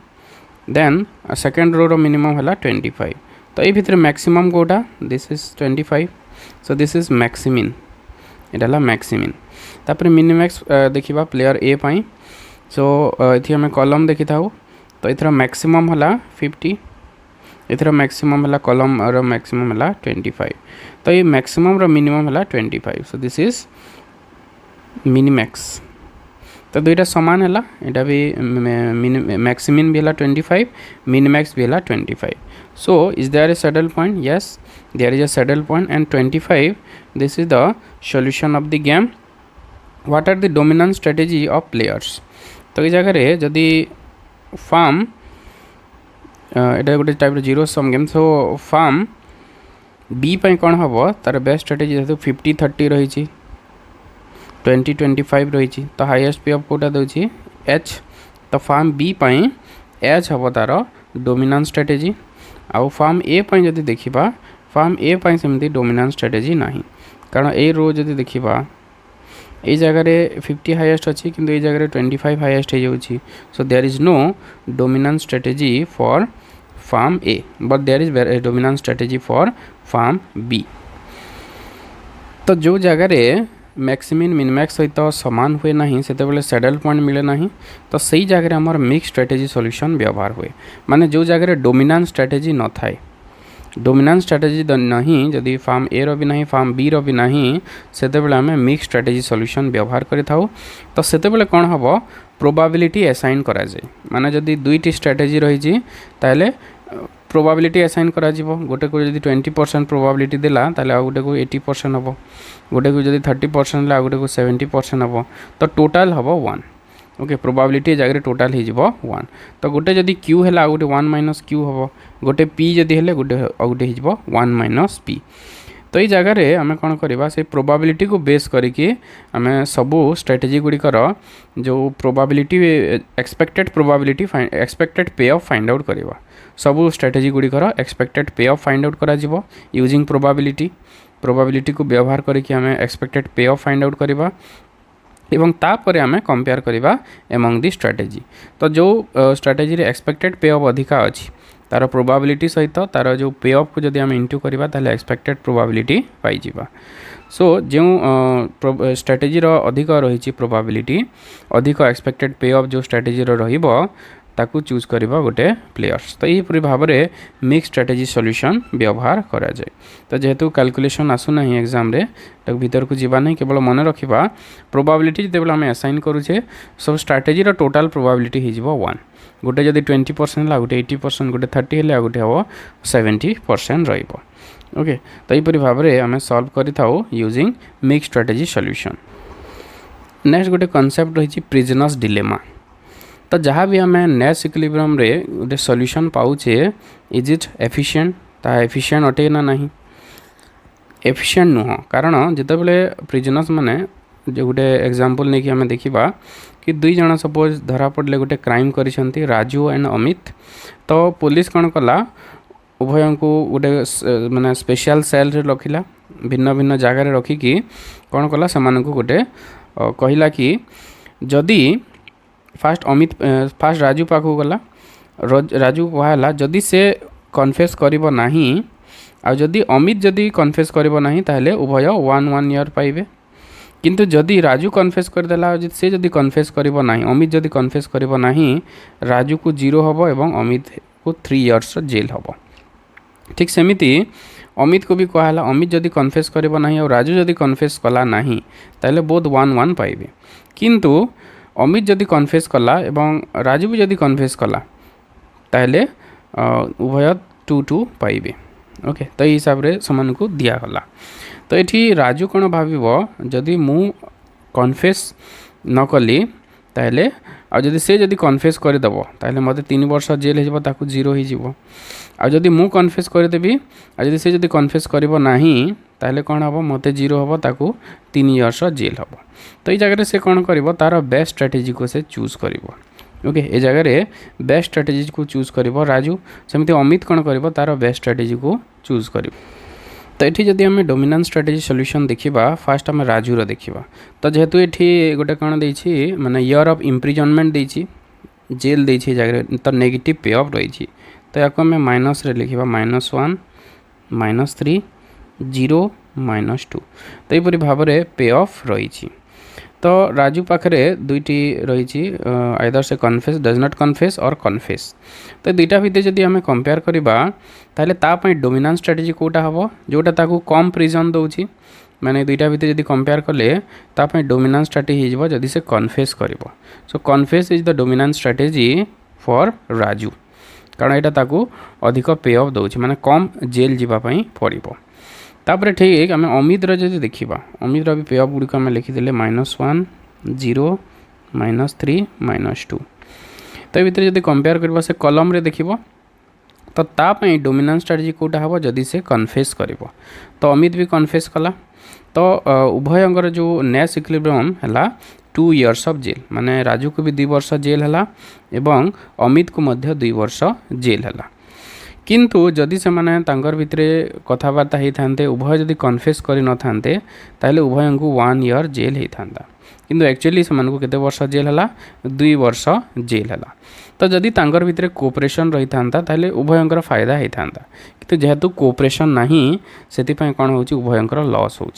देन सेकेंड रो मिनिमम हला 25 तो ये भितर मैक्सिमम कोटा this is 25 so this is maximin एटा मैक्सिमिन तापर मिनिमैक्स देखिबा प्लेयर ए पाई सो इथि हमें कॉलम देखि थाउ तो इथरा मैक्सिमम हला 50 इथरा मैक्सिमम हला कॉलम और मैक्सिमम हला 25 तो ये मैक्सिमम रो मिनिमम हला 25 सो दिस इज मिनिमैक्स तो दुईटा समान है यहाँ भी मैक्सिमिन भी है 25 मिनिमैक्स भी है 25 so is there a saddle point yes there is a saddle point and 25 this is the solution of the game what are the dominant strategy of players तो ये जगह जदि फार्म एटा गोटे type zero sum game so firm B पाई कौन हम तार बेस्ट स्ट्रेटेजी जेहेतु 50-30 रही 20-25 रही तो हाईएस्ट पे ऑफ कोटा दूसरी एच तो फार्म बी पाई एच हम तार डोमिनेंट स्ट्रेटेजी आउ फार्म ए पाई जदि देखिबा फार्म ए पाई सेमती डोमिनेंट स्ट्रेटेजी नाही कारण ए रो जदि देखिबा ए जगह 50 हाईएस्ट अच्छी किंतु ए जगह 25 हाईएस्ट हो जाउची so there is no dominant strategy for firm A but there is dominant strategy for firm B तो जो जगह मैक्सिमिन मिनिमैक्स सहित सामान हुए ना से सैडल पॉइंट मिले ना तो सही जगह आमर मिक्स स्ट्रेटेजी सॉल्यूशन व्यवहार हुए माने जो जगह डोमिनेंट स्ट्रेटेजी न थाए डोमिनेंट स्ट्रेटेजी नहीं जदि फार्म ए रो भी नहीं फार्म बी रो भी नहीं सेतेबेले आमे मिक्स स्ट्रेटेजी सॉल्यूशन व्यवहार करि थाउ तो सेतेबेले कोन हबो प्रोबेबिलिटी असाइन करा जाय माने जदि दुईटी स्ट्रेटेजी रही जी ताले प्रोबेबिलिटी असाइन करा जीवो गोटे को जदि 20% प्रोबेबिलिटी देला ताले आ गोटे को 80% हबो गोटे को जदि 30% ला गोटे को 70% हबो तो टोटल हबो 1 ओके प्रोबेबिलिटी जगह टोटल हो 1 तो गोटे जदि क्यू है गोटे 1 माइनस क्यू हम गोटे पी जदि है गोटे गोटे हो 1 माइनस पी तो ये जगह आम कौन करवा से प्रोबेबिलिटी को बेस करके आम सबू स्ट्रेटेजी गुड़िकर जो प्रोबेबिलिटी एक्सपेक्टेड प्रोबेबिलिटी एक्सपेक्टेड पे ऑफ फाइंड आउट करवा सबू स्ट्रेटेजी गुड़िकर एक्सपेक्टेड पे ऑफ फाइंड आउट करा जीवो यूजिंग प्रोबेबिलिटी को व्यवहार करके आम एक्सपेक्टेड पे ऑफ फाइंड आउट करवा एवं तापर आम कंपेयर करवा एमंग दी स्ट्रेटेजी तो जो स्ट्रेटेजी रे एक्सपेक्टेड पे ऑफ अधिका अच्छी तार प्रोबेबिलिटी सहित तार जो पे ऑफ को जदि आम इंटू करवा ताले एक्सपेक्टेड प्रोबेबिलिटी पाई जिबा सो जो स्ट्रेटेजी रो अधिक रही प्रोबेबिलिटी अधिक एक्सपेक्टेड पे ऑफ जो स्ट्रेटेजी रो रहिबो ताकू चूज करवा गोटे प्लेयर्स तो यहीपरि भाव में मिक्स स्ट्रेटेजी सॉल्यूशन व्यवहार करा जाए तो जेहेतु कैलकुलेशन आसुना एग्जाम रे तो भीतर को जीवा नहीं केवल मन रखा प्रोबेबिलिटी जिते आम असाइन करुचे सब स्ट्रेटेजी टोटाल प्रोबेबिलिटी हो 1 गोटे जदि 20% है गोटे 80% गोटे 30 है गोटे हम 70% रहिबो ओके तो यहीपरि भाव में आम सॉल्व करिथाउ using mix strategy solution next गोटे कांसेप्ट रही प्रिजनर्स डिलेमा तो जहाँ भी आम नेस इक्विलिब्रियम रे गोटे सॉल्यूशन पाउचे इज इट एफिशिएंट ता एफिशिएंट अटे ना नहीं एफिशिएंट नुह कारण जितेबाला प्रिजनर्स माने जो गोटे एग्जांपल नहीं कि आम देखा कि दुई जन सपोज धरा पड़े गोटे क्राइम करिसेंती राजू एंड अमित तो पुलिस कौन कला उभय को गोटे माने स्पेशल सेल रे रखिला भिन्न भिन्न जगार रखिकी कौन कला से गोटे कहला कि जदि फास्ट अमित फास्ट राजू पाखु गला राजू कहला जदि से कन्फेस करिबो नाही आ जदि अमित जदि कन्फेस करिबो नाही ताहले उभय 1 ईयर पाइबे किंतु जदि राजू कन्फेस करदेला से जदि कन्फेस करिबो नाही अमित जदि कन्फेस करिबो नाही राजू को 0 हबो एवं अमित को 3 इयर्स जेल हबो ठीक सेमिति अमित को भी कहला अमित जदि कन्फेस करिबो नाही और राजू जदि कन्फेस कला नाही ताहले बोथ 1 पाइबे किंतु अमित जदि कन्फेस कला एवं राजू भी जदि कन्फेस कला ताहले उभय 2 पाइबे ओके तो ये हिसाब रे समान को दिया गला तो ये राजू कौन भाव जदि मु कन्फेस न कली ताहले आ जदि से जदि कन्फेस करदेव ताहले मते 3 वर्ष जेल हो ताकू 0 हो आ जदि मु कन्फेस करदेवी आ जदि से जदि कन्फेस करिबो नाही ताहले कौन हम मते 0 हम ताकू 3 इयर्स जेल हम तो ये जगह से कौन कर तार बेस्ट स्ट्रेटेजी को से चूज कर ओके ये जगह बेस्ट स्ट्रेटेजी को चूज कर राजू सेमती अमित कौन कर तार बेस्ट स्ट्रेटेजी को चूज कर तो ये जदि आम डोमिनेंट स्ट्रेटेजी सॉल्यूशन देखा फास्ट आम राजू रो देखा तो जेहेतु ये गोटे कौन देछि माने ईयर ऑफ इम्प्रिजनमेंट देछि जेल देछि जगह तो नेगेटिव पे ऑफ रही तो या आम माइनस रे लिखा -1 -3 0 -2 तो यहपरी भाव में पे ऑफ रही। तो राजू पाखे दुईटी रही आइदर से कन्फेस डज नॉट कन्फेस और कन्फेस। तो दुईटा भितर जदि आम कंपेयर करवा ताहले तापाई डोमिनेंट स्ट्रेटेजी कोटा हम जोटा ताकू कम प्रिजन दौची माने दुईटा भितर जदि कंपेयर कले तापाई डोमिनेंट स्ट्रेटेजी हो जदि से कन्फेस करिवो। So confess is the dominant strategy for Raju कारण यहाँ ताकू अधिक पे ऑफ दौची माने कम जेल जीवाई पड़ो। तापर ठीक आम अमित जब देखा अमित भी पे ऑफ गुड़िक आम लिखिदे -1 0 -3 -2 तो ये भितर जब कंपेयर करवा से कलम रे देखिबो तो तापाई डोमिनेंट स्ट्रेटेजी कोटा हम जदि से कन्फेस करिवो। तो अमित भी कन्फेस कला तो उभयंकर जो नेस इक्विलिब्रियम है 2 इयर्स ऑफ जेल माने राजू को भी 2 वर्ष जेल है एवं अमित को मध्य 2 वर्ष जेल है। किंतु जदि से माने तांकर भितरे कथबार्ता होता उभय जदि कन्फेस कर न थांते ताहले उभय को 1 ईयर जेल होता किंतु एक्चुअली से मानक केते वर्ष जेल है 2 वर्ष जेल है। तो जदि तांकर भितरे कोऑपरेशन रही था ताहले उभयंकर फायदा होता किंतु जेहेतु कोऑपरेशन नहीं से कौन हो उभयंकर लॉस हो।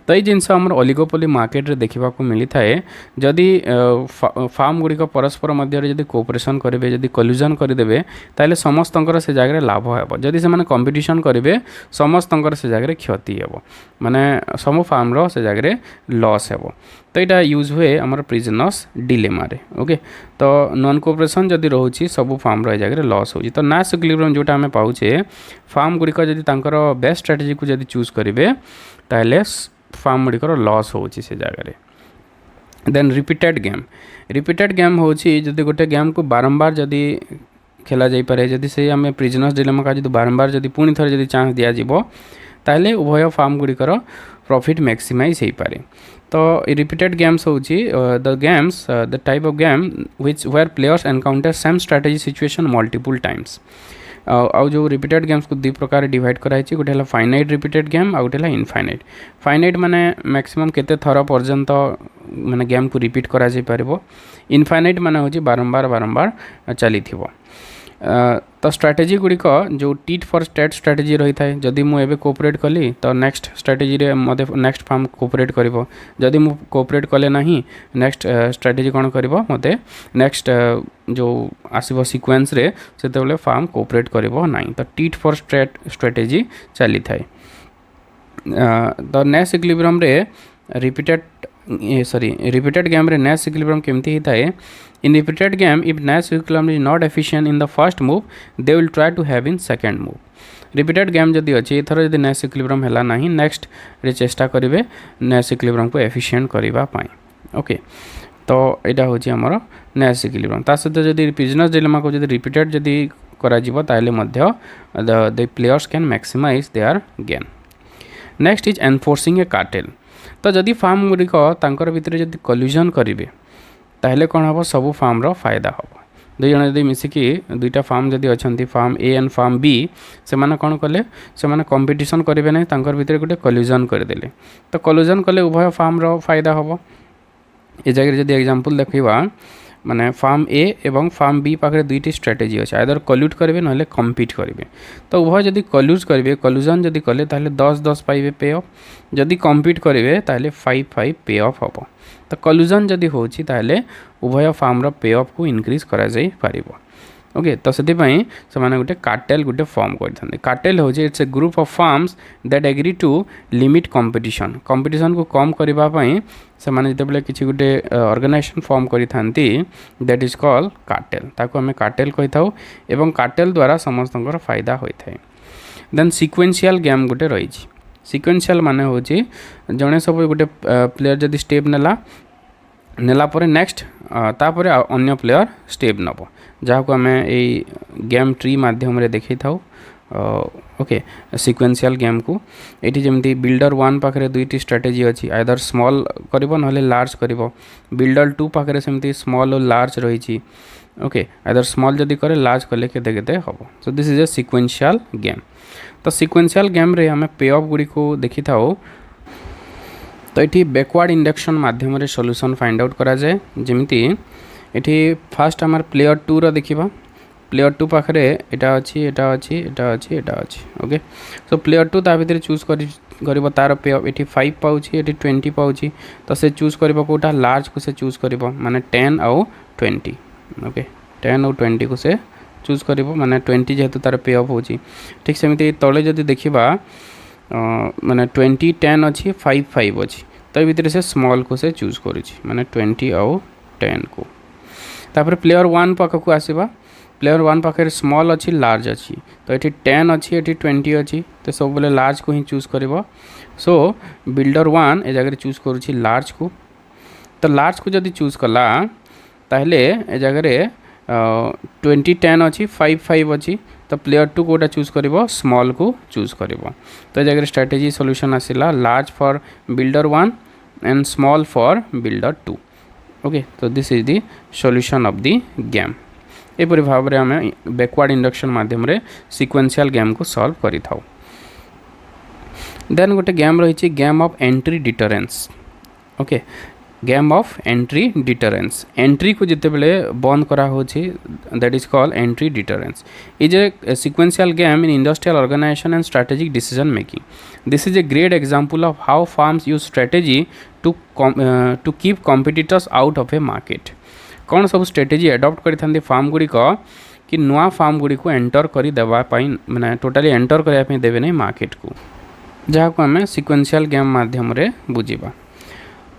तो ये जिनस आम ओलिगोपोली मार्केट रे देखा मिली थाए जदि फार्म गुड़िक परस्पर मध्य जदि कोऑपरेशन करेंगे जदि कल्यूजन करदे ताहले समस्तंकर से जगह लाभ हो जदि से माने कंपटीशन करेंगे समस्तंकर से जगह क्षति हो माने सम फार्म रो से जगह लॉस हो। तो यहाँ यूज हुए आमर प्रिजनस डिलेमा रे ओके। तो नॉन कोऑपरेशन जदि रोचे सब फार्म रो जगह लॉस हो। तो नेस इक्विलिब्रियम जोटा आम पाउचे फार्म गुड़िक जदि तांकर बेस्ट स्ट्रेटेजी को जदि चूज करेंगे ताहले फार्म गुड़िकर लॉस हो से जगह। देन रिपीटेड गेम हो जदि गोटे गेम को बारंबार जदि खेला जाई पारे जदि से आम प्रिजनस डिलेमा का जदि बारंबार जदि पुणी थरे जदि चांस दिया जिवो ताहले उभय फार्म गुड़िकर प्रॉफिट मैक्सिमाइज हो पारे। तो रिपीटेड गेम्स हो the games the type of game which where players encounter same strategy situation multiple times. आउ जो रिपीटेड गेम्स को 2 प्रकार डिवाइड कराई गोटे है फाइनाइट रिपीटेड गेम आउ गोटे है इनफाइनाइट। फाइनाइट माने मैक्सिमम केते थर पर्यंत माने गेम को रिपीट करा जाई पारिबो। इनफाइनाइट माने होची बारंबार चली थिबो। तो स्ट्रैटेजी गुड़िक जो टीट फॉर स्टेट स्ट्रैटेजी रही है जदि मुझे कोऑपरेट कली तो नेक्स्ट स्ट्रैटेजी रे मते नेक्स्ट फार्म कोऑपरेट करिवो जदि मु कोऑपरेट कले नहीं नेक्स्ट स्ट्रैटेजी कौन करिवो मते नेक्स्ट जो आसीबो सीक्वेंस रे सेतेबेले फार्म कोऑपरेट करिवो नहीं। तो टीट फॉर स्टेट स्ट्रैटेजी चली थाए। तो नेस इक्विलिब्रियम रे रिपीटेड गेम रे नेस इक्विलिब्रियम केमती होता है। In repeated game if Nash equilibrium is not efficient in the first move they will try to have in second move. Repeated game जदि अच्छी एथर जदि नेस इक्विलिब्रियम है ना नेक्स्ट रे चेष्टा करेंगे नेस इक्विलिब्रियम को एफिशिएंट करने ओके। तो यहाँ हूँ आमर नेस इक्विलिब्रियम ता सहित जदि बिजनेस डिलेमा को जदि रिपीटेड जदि करा जिवो ताहले मध्य the players can maximize their gain. Next is enforcing a cartel. तो जदि फार्म गुड़िक तांकर भितर जदि कल्यूजन करेंगे ताहले कौन हम सब फार्म रो फायदा हम। 2 जन जदि मिसिकी 2टा फार्म जदि अच्छा firm A and firm B से माने कौन कले से माने कंपटीशन करेंगे ना तांकर भितर गोटे कल्यूजन करदेले तो कल्यूजन कले उभय फार्म रो फायदा हम। ये जगह जदि एग्जांपल देखा माने फार्म ए एवं फार्म बी पाखे 2टी स्ट्रेटेजी अच्छे आइदर कल्यूट करेंगे ना कम्पीट करेंगे। तो उभय जदि कल्यूज करेंगे कल्यूजन जदि कले ताहले 10-10 पाइबे पे ऑफ जदि कम्पीट करेंगे ताहले 5-5 पे ऑफ हम। तो कल्यूजन जदि होची ताहले उभय फार्म रो पे ऑफ को इनक्रीज करा जाई पारिबो ओके। तो से माने गोटे कार्टेल गोटे फॉर्म करथांते। कार्टेल हो it's a group of firms that agree to limit competition को कम करबा पई से माने जतबेले किछि गोटे ऑर्गेनाइजेशन फॉर्म करिथांती दैट इज कॉल्ड कार्टेल ताको हमें कार्टेल कहि थाउ एवं कार्टेल द्वारा समस्तंकर फायदा होई थाए। देन सीक्वेंशियल गेम गोटे रही। सीक्वेंशियल माने होची जणे सब गोटे प्लेयर जदि स्टेप नेला परे नेक्स्ट तापर अन्य प्लेयर स्टेप नब जहाँ को आम ये गेम ट्री माध्यम रे देखी था ओके। सीक्वेंशियल गेम को ये जमी बिल्डर 1 पाखे 2टी स्ट्रेटेजी अच्छी आइदर स्मॉल करिवो नहले लार्ज करिवो। बिल्डर 2 पाखे सेमती स्मॉल और लार्ज रही ओके आइदर स्मॉल जदि करे लार्ज कले केते केते हम। सो this is A sequential game. तो सीक्वेंशियल गेम रे आम पे ऑफ गुड़ी को देखी था। तो ये बैकवर्ड इंडक्शन माध्यम रे सॉल्यूशन फाइंड आउट करा जाए जमिति ये फास्ट आम प्लेयर 2 रो देखिबा प्लेयर 2 पाखे एटा अच्छी एटा अच्छी एटा अच्छी एटा अच्छी ओके सो प्लेयर 2 ता भितर चूज कर तार पे ऑफ ये 5 पाँच ये 20 पाँच तो से चूज कर कोटा लार्ज को से चूज कर माने 10 आउ 20 ओके 10 आउ 20 को से चूज कर माने 20 जेहेतु तार पे ऑफ होची ठीक सेमती तले जदि देखिबा माने 20 10 अच्छी 5 5 अच्छी तो भितर से स्मॉल को से चूज करुची माने 20 आउ 10 को तापर प्लेयर 1 पाखक आसवा प्लेयर 1 पाखे स्मॉल अच्छी लार्ज अच्छी तो ये 10 अच्छी ये 20 अच्छी तो सब बोले लार्ज को ही चूज कर सो बिल्डर 1 ए जगह चूज करुँची लार्ज को तो लार्ज को जदि चूज कला ताहले ए जगह 20 10 अच्छी 5 5 अच्छी तो प्लेयर 2 कोटा चूज कर स्मॉल को चूज कर तो ए जगह स्ट्रेटेजी सॉल्यूशन आसला large for builder 1 and small for builder 2 okay तो this is the solution of the game एपरी भाव में आम बैकवर्ड इंडक्शन माध्यम रे सिक्वेंशियल गेम को सॉल्व करि थाउ देन गोटे गेम रही game of entry deterrence okay game of entry deterrence entry को जिते बेले बंद करा होछि that is called entry deterrence is a sequential game in industrial organization and strategic decision making this is a great example of how firms use strategy to keep competitors out of a market कौन सब strategy adopt करि firm गुड़ी कि नुआ farm Gudi को enter कर देवाई माने टोटाली एंटर करने देवे नहीं मार्केट को जहाँ को आम सिक्वेंशियल गेम माध्यम रे बुझीबा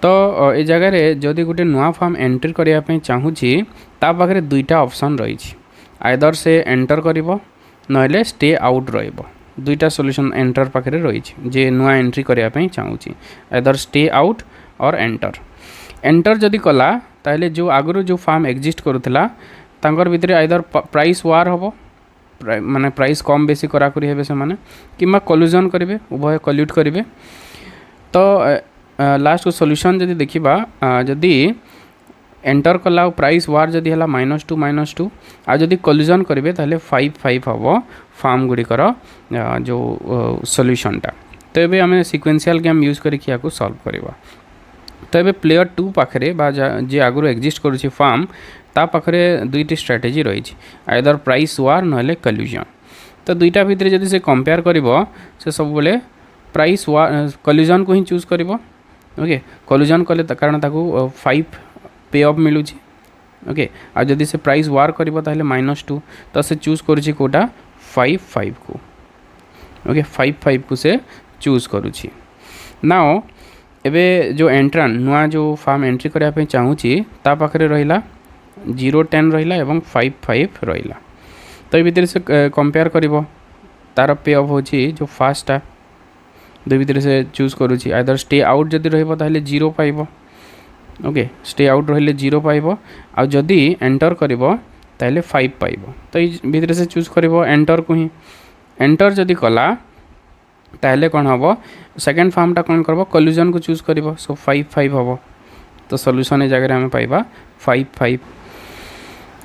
तो ये जगह जदि गोटे नुआ फार्म एंट्री करने चाहूँगी ता पाखे दुईटा ऑप्शन रही आइदर से एंटर करिवो नहले स्टे आउट रहिबो दुईटा सॉल्यूशन एंटर पाखे रही जे नुआ एंट्री करने चाहूँगी आइदर स्टे आउट और एंटर एंटर जदि कला ताहले जो आगुरी जो फार्म एग्जिस्ट करुला तांकर भितर आइदर प्राइस वार हम माने प्राइस कम बेसी कराकरी हेबे से माने किंबा कल्यूजन करेंगे उभय कल्यूट करेंगे तो लास्ट को सॉल्यूशन जदि देखिबा जदि एंटर कला प्राइस वार जदि हला -2 आ जदि कल्यूजन करेंगे ताहले 5 5 हम फार्म गुड़िकर जो सॉल्यूशनटा तो ये आम सिक्वेंशियल गेम यूज करके या सॉल्व करवा तो ये प्लेयर 2 पाखे जे आगुरी एग्जिस्ट करुँची फार्म ता पाखे दुईटी स्ट्रेटेजी रही आइदर प्राइस वार नहले कल्यूजन तो दुईटा भितर जदि से कंपेयर करिवो से सब बोले प्राइस वार कल्यूजन को ही चूज करिवो ओके कल्यूजन कले कारण ताकू 5 पे ऑफ मिलूँ ओके आ जदि से प्राइस वार करिवो ताहले -2 तो से चूज करुँची कोटा 5 5 को ओके 5 5 को से चूज करुँची नाउ एबे जो एंट्रान नुआ जो फार्म एंट्री करने चाहूँगी ता पाखे रहिला 0 10 रहिला एवं 5 5 रहिला तो ये भितर से कंपेयर करिवो तार पे ऑफ होची जो फास्टा दो भितर से चूज करुँची आइदर स्टे आउट जदि रहिबो ताहले 0 पाइबो ओके स्टे आउट रहिले 0 पाइबो आ जदि एंटर करिवो ताहले 5 पाइबो तो ये भितर से चूज करिवो एंटर को ही एंटर जदि कला ताहले कौन हम सेकेंड फार्मटा कौन करब कल्यूजन को चूज करिवो सो 5 5 हम तो सॉल्यूशन ए जगह आम पाइबा 5 5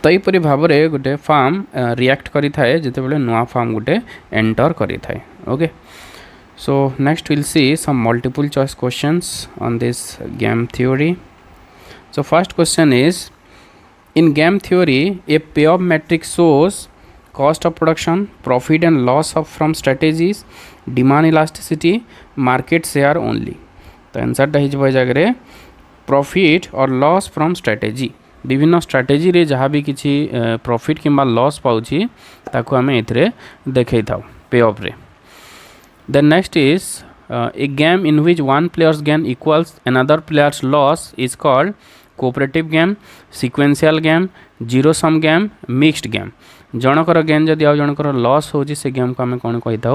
तो यहपरी भाव में गोटे फार्म रिएक्ट करि थाए जेते बेले नुआ फार्म गोटे एंटर करि थाए okay so next will see some multiple choice questions on this game theory so first question is in game theory a pay off matrix shows cost of production, profit and loss of from strategies, demand elasticity, market share only. तो answer टा हो जगह profit और loss from strategy विभिन्न strategy रे जहाँ भी किसी प्रॉफिट किंबा लॉस पाउची ताको आम ए देखई थाउ पे ऑफ रे then next is a game in which one player's gain equals another player's loss is called cooperative game, sequential game, zero sum game, mixed game. जनकर गेम जदि आउ जनकर लॉस हो से गेम को आम कौन कही था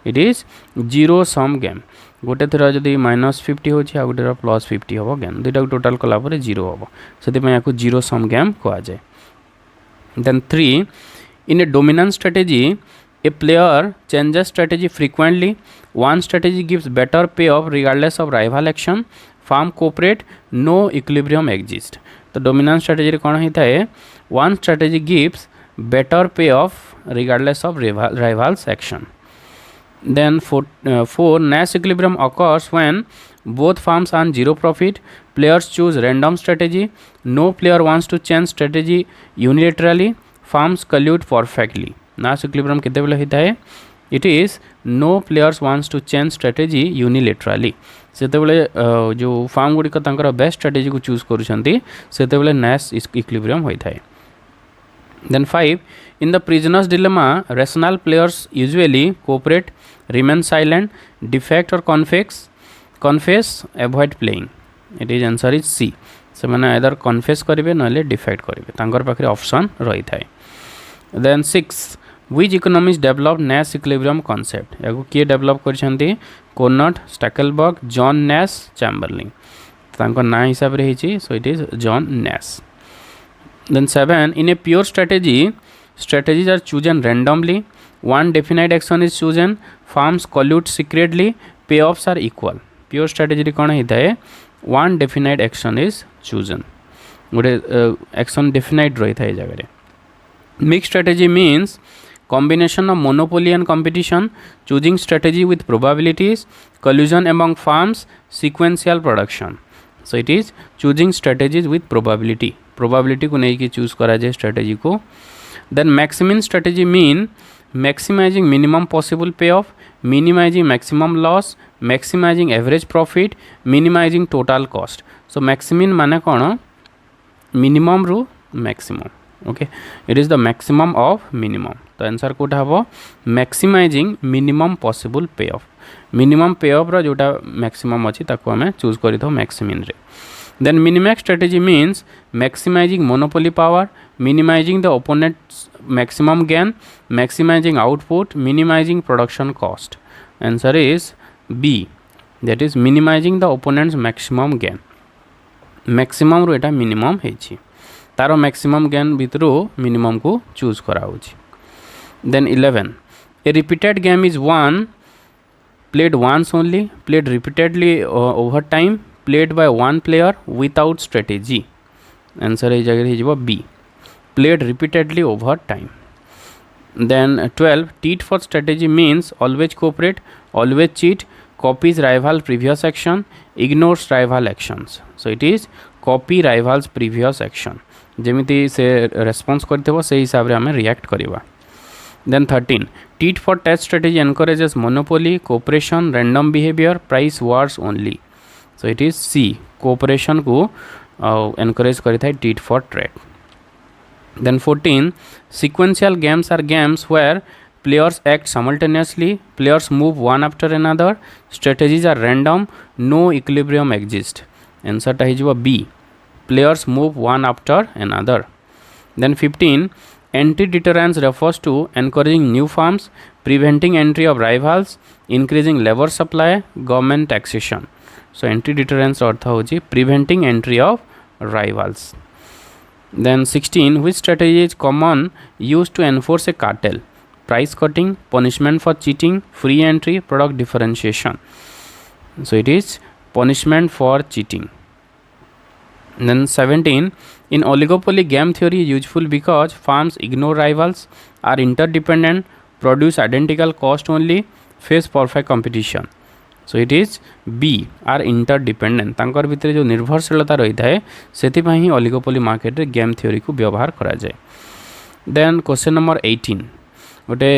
it is zero sum game. गोटे थर जदि -50 हो गोटे +50 हम गेम दुईटा टोटाल कलापर जीरो हम से जीरो सम गेम कह जाए. Then 3 in a dominant strategy a player changes strategy frequently. One strategy gives better payoff regardless of rival action. Farm cooperate, no equilibrium exists. तो dominant strategy कौन होता है? One strategy gives better payoff regardless of rivals action. Then 4 Nash equilibrium occurs when both farms earn zero profit. Players choose random strategy. No player wants to change strategy unilaterally. Firms collude perfectly Nash equilibrium केतेबेले होता है it is no players wants to change strategy unilaterally सेतेबेले जो firm गुड़िक best strategy को choose करुँच सेतेबेले Nash equilibrium होता है. Then 5 in the prisoner's dilemma rational players usually cooperate, remain silent, defect or confess, avoid playing. It is answer is C. से मैंने either confess करेंगे ना defect करेंगे तांकर पाखरे ऑप्शन रही था. Then 6 which economists developed Nash equilibrium concept याको किए डेवलप करछंती Cournot Stackelberg John Nash Chamberlin तांकर ना हिसाब रे हिची so it is John Nash. Then 7 in a pure strategy strategies are chosen randomly, one definite action is chosen, firms collude secretly, payoffs are equal. Pure strategy रे कौन होता है one definite action is chosen गोटे action definite रही था ये जगह रे. Mixed strategy means combination of monopoly and competition, choosing strategy with probabilities, collusion among firms, sequential production. So it is choosing strategies with probability को नहीं कि choose करा जाए स्ट्रेटेजी को. Then maximum strategy mean maximising minimum possible pay off, minimising maximum loss, maximising average profit, minimising total cost. So maximum माने कौन minimum रु maximum. Okay it is the maximum of minimum. तो answer कोटा हम maximising minimum possible pay off. Minimum pay off रो जोटा maximum अच्छी ताको हमें चूज करी तो मैक्सिमम रे. Then minimax strategy means maximizing monopoly power, minimizing the opponent's maximum gain, maximizing output, minimizing production cost. Answer is B, that is minimizing the opponent's maximum gain. Maximum row Etah minimum हेची तारो maximum gain भितरु minimum को choose करा होची. Then 11 a repeated game is won played once only, played repeatedly over time, played by one player without strategy. Answer is jagah B, played repeatedly over time. Then 12 teat for strategy means always cooperate, always cheat, copies rival previous action, ignores rival actions. So it is copy rivals previous action जेमिति से response करते से हिसाब रे हमें react करिवा. Then 13 teat for test strategy encourages monopoly, cooperation, random behavior, price wars only. So it is C, cooperation को encourage करता है tit for trade. Then 14 sequential games are games where players act simultaneously, players move one after another, strategies are random, no equilibrium exists. Answer टा हिजवा B, players move one after another. Then 15 anti-deterrence refers to encouraging new firms, preventing entry of rivals, increasing labor supply, government taxation. So anti-deterrence अर्थ होची preventing entry of rivals. Then 16 which strategy is common used to enforce a cartel? Price cutting, punishment for cheating, free entry, product differentiation. So it is punishment for cheating. Then 17 in oligopoly game theory useful because firms ignore rivals, are interdependent, produce identical cost only, face perfect competition. So it is B, are interdependent तांकर भितर जो निर्भरशीलता रही है सेतिपा ही oligopoly market रे game theory को व्यवहार करा जाए. देन क्वेश्चन नंबर 18 गोटे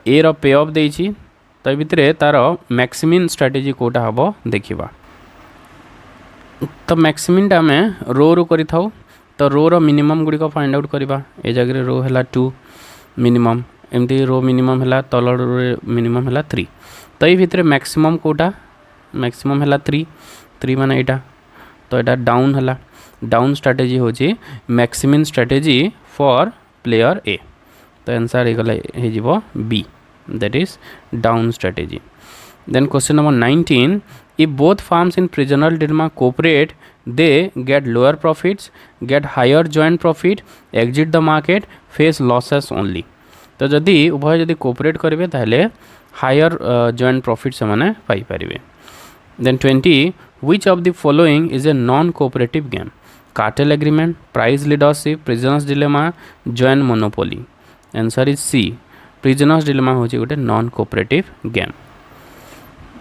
ए रो पे ऑफ देछि तो भितर तार मैक्सिमम स्ट्रेटेजी कोटा हबो देखिबा. तो मैक्सिमम टा में रो करि थाउ तो रो मिनिमम गुडी को फाइंड आउट करबा. ए जगह रो हला 2 मिनिमम एमती रो मिनिमम हला तल रो मिनिमम हला 3 तो ये भितर मैक्सिमम कोटा मैक्सिमम है 3 माने एटा तो एटा डाउन है डाउन स्ट्रेटेजी होची maximum strategy for player A. तो आंसर हो B, that is down strategy. Then question number 19 if both firms in prisoner dilemma cooperate they get lower profits, get higher joint profit, exit the market, face losses only. तो जदि उभय जदि cooperate करेंगे ताहले higher joint profit से माने पाई पारिबे. Then 20 which of the following is a non cooperative game? Cartel agreement, price leadership, prisoners dilemma, joint monopoly. Answer is C, prisoners dilemma होची गोटे non cooperative game.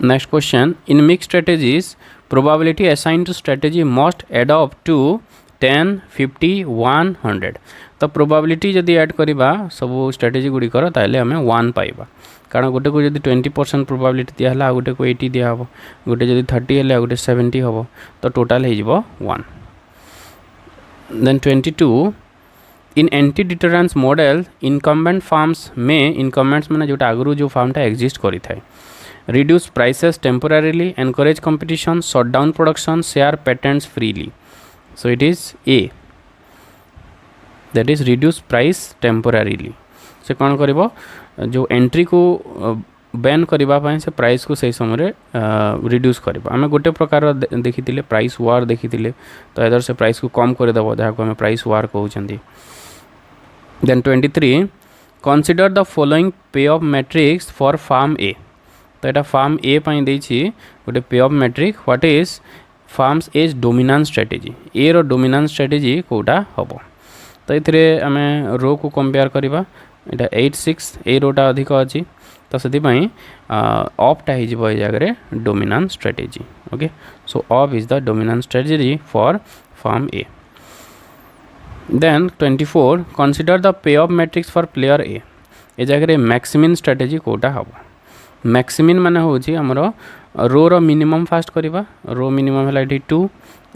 Next question, in mixed strategies probability assigned to strategy must add up to 10 50 100 तो probability जदि add करवा सब strategy गुड़िकर ताहले आम 1 पाइबा कारण गोटे को जब 20% प्रोबाबिलिटी दिहला गोटे को 80 दिया हम गोटे जब 30 है गोटे 70 हम तो टोटाल हो 1 then 22 in anti deterrence model incumbent firms में इनकम्बेंट्स मैंने जो आगु जो फार्मटा एक्जिस्ट करि थाए reduce prices temporarily encourage competition shut down production share patents freely so it is A that is reduce price temporarily से कौन करिबो जो एंट्री को बैन करबा पय से प्राइस को सही समय रिड्यूस करबा आमे गोटे प्रकार देखिथिले प्राइस वार देखिथिले तो इधर से प्राइस को कम कर देबो जहा को हमें प्राइस वार कहउचंदी then 23 consider the following pay off metrics for farm A तो यहाँ फार्म ए गोटे payoff matrix what is firms as dominance strategy a row dominance strategy कोटा हम तो ये आम रो को कंपेयर करवा यहाँ 86 ए रोटा अधिक अच्छी तो से ऑफटा हो जगह dominance strategy okay so off is the dominance strategy for firm A then 24 consider the payoff matrix for player A जगह मैक्सिमिन स्ट्रेटेजी कोटा हम मैक्सिमिन माने होची हमर रो रो मिनिमम फास्ट करवा रो मिनिमम है 2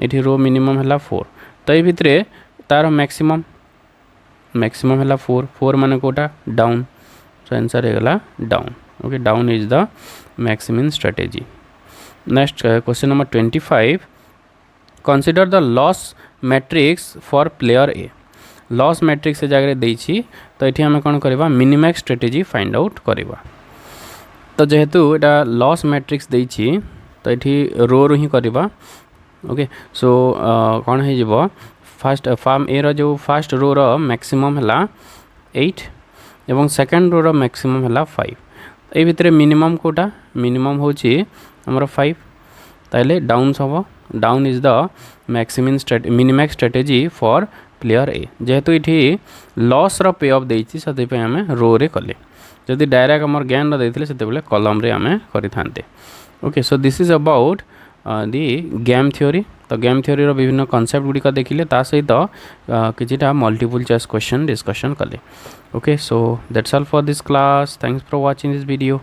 ये रो मिनिमम है 4 तो ये भितर तार मैक्सिमम मैक्सिमम है 4 माने कोटा डाउन सो आंसर है down okay down is the maximin strategy next question number 25 consider the loss matrix for player A loss matrix जगह देछि तो ये आम कौन करवा मिनिमैक्स स्ट्रेटेजी फाइंड आउट करवा तो जेहेतु यहाँ लॉस मैट्रिक्स देछि तो ये रो रू ही करवा ओके सो कौन हो फास्ट फार्म ए रो जो फास्ट रो रो मैक्सिमम है 8 एवं सेकंड रो रो मैक्सिमम है 5 ये भितर मिनिमम कोटा मिनिमम होची हमर 5 ताइले डाउन हम down is the maximin minimax strategy for player ए जेहेतु ये लॉस रो पे ऑफ देछि सते पे हमें रो रे कले जदि डायरेक्ट आम ज्ञान देते से कलम रे आम करें okay so this is about the game theory तो गेम थ्योरी रो विभिन्न कॉन्सेप्ट गुड़िक देखिले ता सहित किछिटा मल्टीपल चॉइस क्वेश्चन डिस्कशन कले okay so that's all for this class thanks for watching this video